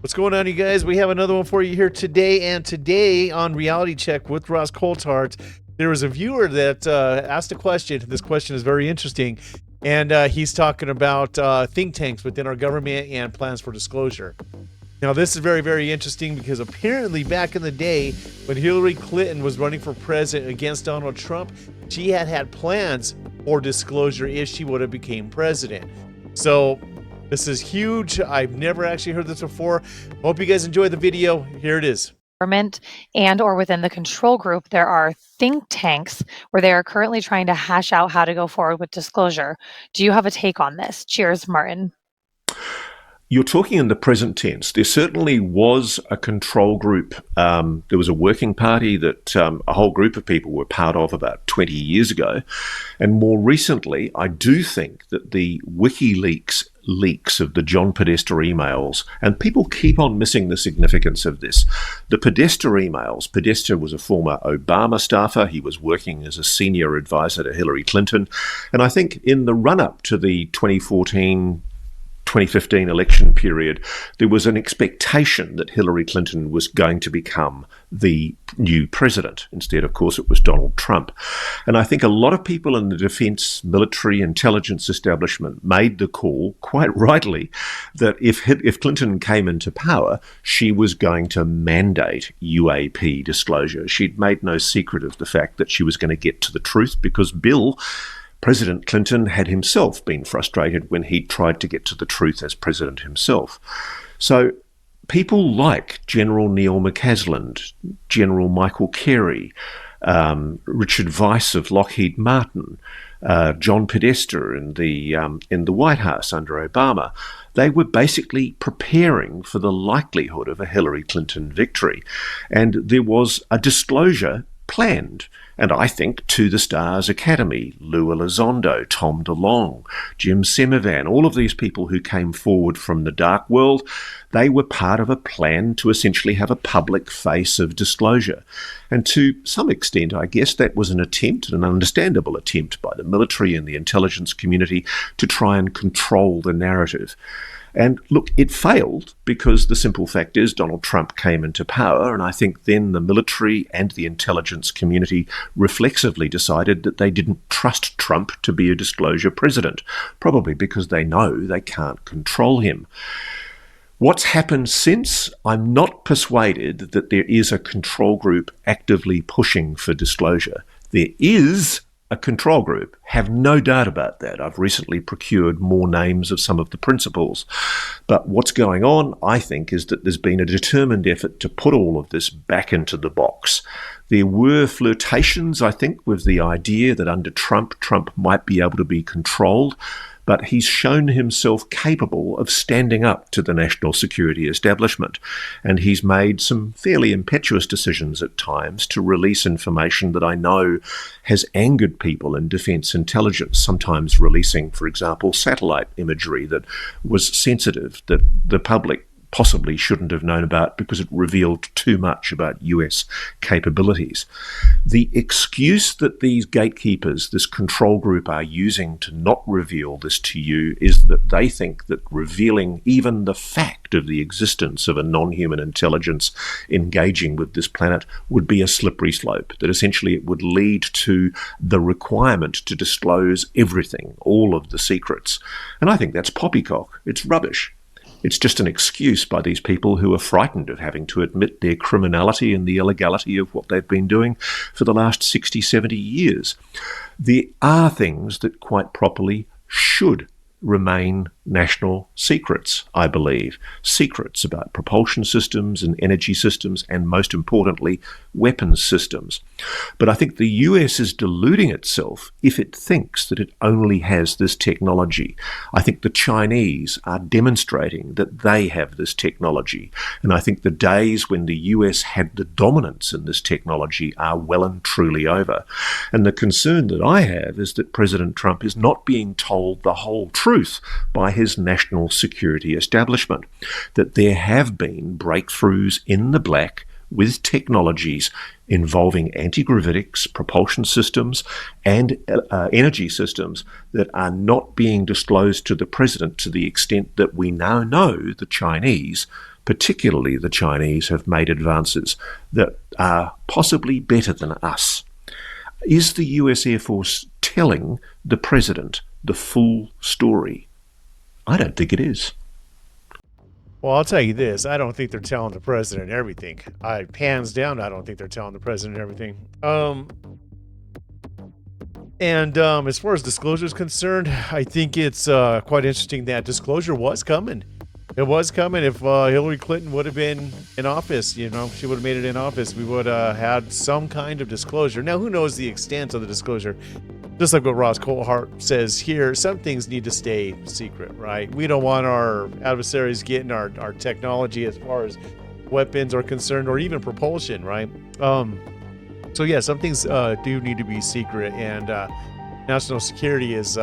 What's going on, you guys? We have another one for you here today. And today on Reality Check with Ross Coulthart, there was a viewer that asked a question. This question is very interesting. And he's talking about think tanks within our government and plans for disclosure. Now, this is very, very interesting because apparently back in the day when Hillary Clinton was running for president against Donald Trump, she had plans for disclosure if she would have became president. So this is huge. I've never actually heard this before. Hope you guys enjoy the video. Here it is. Government and or within the control group, there are think tanks where they are currently trying to hash out how to go forward with disclosure. Do you have a take on this? Cheers, Martin. You're talking in the present tense. There certainly was a control group. There was a working party that a whole group of people were part of about 20 years ago. And more recently, I do think that the WikiLeaks leaks of the John Podesta emails, and people keep on missing the significance of this. The Podesta emails, Podesta was a former Obama staffer. He was working as a senior advisor to Hillary Clinton. And I think in the run-up to the 2015 election period, there was an expectation that Hillary Clinton was going to become the new president. Instead, of course, it was Donald Trump. And I think a lot of people in the defense, military, intelligence establishment made the call, quite rightly, that if Clinton came into power, she was going to mandate UAP disclosure. She'd made no secret of the fact that she was going to get to the truth because President Clinton had himself been frustrated when he tried to get to the truth as president himself. So people like General Neil McCasland, General Michael Carey, Richard Weiss of Lockheed Martin, John Podesta in the White House under Obama, they were basically preparing for the likelihood of a Hillary Clinton victory. And there was a disclosure planned. And I think to the Stars Academy, Lue Elizondo, Tom DeLonge, Jim Semivan, all of these people who came forward from the dark world, they were part of a plan to essentially have a public face of disclosure. And to some extent, I guess that was an attempt, an understandable attempt by the military and the intelligence community to try and control the narrative. And look, it failed because the simple fact is Donald Trump came into power, and I think then the military and the intelligence community reflexively decided that they didn't trust Trump to be a disclosure president, probably because they know they can't control him. What's happened since? I'm not persuaded that there is a control group actively pushing for disclosure. There is a control group, have no doubt about that. I've recently procured more names of some of the principals. But what's going on, I think, is that there's been a determined effort to put all of this back into the box. There were flirtations, I think, with the idea that under Trump might be able to be controlled, but he's shown himself capable of standing up to the national security establishment. And he's made some fairly impetuous decisions at times to release information that I know has angered people in defense intelligence, sometimes releasing, for example, satellite imagery that was sensitive, that the public possibly shouldn't have known about because it revealed too much about US capabilities. The excuse that these gatekeepers, this control group, are using to not reveal this to you is that they think that revealing even the fact of the existence of a non-human intelligence engaging with this planet would be a slippery slope, that essentially it would lead to the requirement to disclose everything, all of the secrets. And I think that's poppycock. It's rubbish. It's just an excuse by these people who are frightened of having to admit their criminality and the illegality of what they've been doing for the last 60, 70 years. There are things that quite properly should remain national secrets, I believe. Secrets about propulsion systems and energy systems, and most importantly, weapons systems. But I think the US is deluding itself if it thinks that it only has this technology. I think the Chinese are demonstrating that they have this technology. And I think the days when the US had the dominance in this technology are well and truly over. And the concern that I have is that President Trump is not being told the whole truth by his national security establishment, that there have been breakthroughs in the black with technologies involving anti-gravitics, propulsion systems, and energy systems that are not being disclosed to the president to the extent that we now know the Chinese, particularly the Chinese, have made advances that are possibly better than us. Is the US Air Force telling the president the full story? I don't think it is. Well, I'll tell you this. I don't think they're telling the president everything. Hands down, I don't think they're telling the president everything. As far as disclosure is concerned, I think it's quite interesting that disclosure was coming. It was coming. If Hillary Clinton would have been in office, she would have made it in office, we would have had some kind of disclosure. Now, who knows the extent of the disclosure? Just like what Ross Coulthart says here, some things need to stay secret, right? We don't want our adversaries getting our technology as far as weapons are concerned, or even propulsion, right? So yeah, some things do need to be secret, and national security is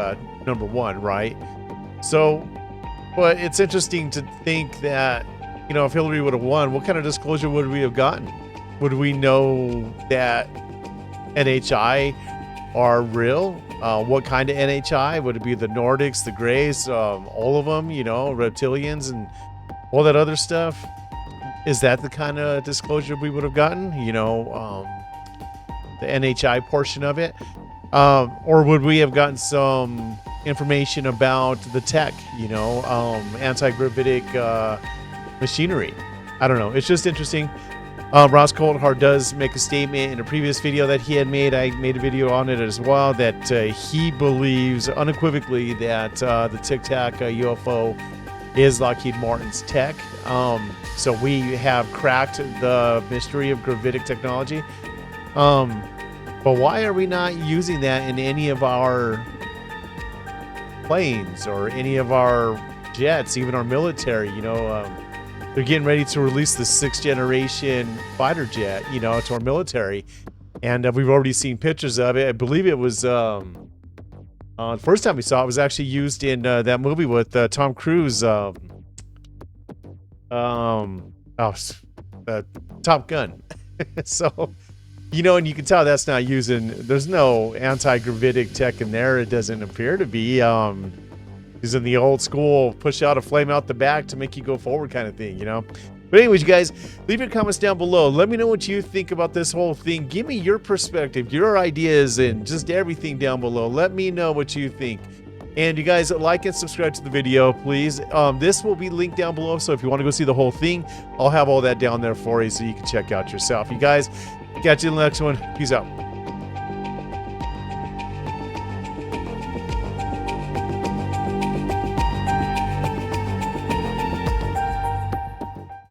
number one, right? So, but it's interesting to think that, if Hillary would have won, what kind of disclosure would we have gotten? Would we know that NHI are real? What kind of NHI? Would it be the Nordics, the Greys, all of them, reptilians and all that other stuff? Is that the kind of disclosure we would have gotten? The NHI portion of it? Or would we have gotten some information about the tech, anti-gravitic machinery? I don't know. It's just interesting. Ross Coulthart does make a statement in a previous video that he had made. I made a video on it as well, that he believes unequivocally that the Tic Tac UFO is Lockheed Martin's tech. So we have cracked the mystery of gravitic technology. But why are we not using that in any of our planes or any of our jets, even our military? They're getting ready to release the 6th generation fighter jet, to our military. And we've already seen pictures of it. I believe it was, the first time we saw it was actually used in that movie with Tom Cruise, Top Gun. So, and you can tell that's not there's no anti-gravitic tech in there. It doesn't appear to be. Using the old school push out a flame out the back to make you go forward kind of thing, But anyways, you guys, leave your comments down below. Let me know what you think about this whole thing. Give me your perspective, your ideas, and just everything down below. Let me know what you think. And you guys, like and subscribe to the video, please. This will be linked down below, so if you want to go see the whole thing, I'll have all that down there for you so you can check out yourself. You guys, catch you in the next one. Peace out.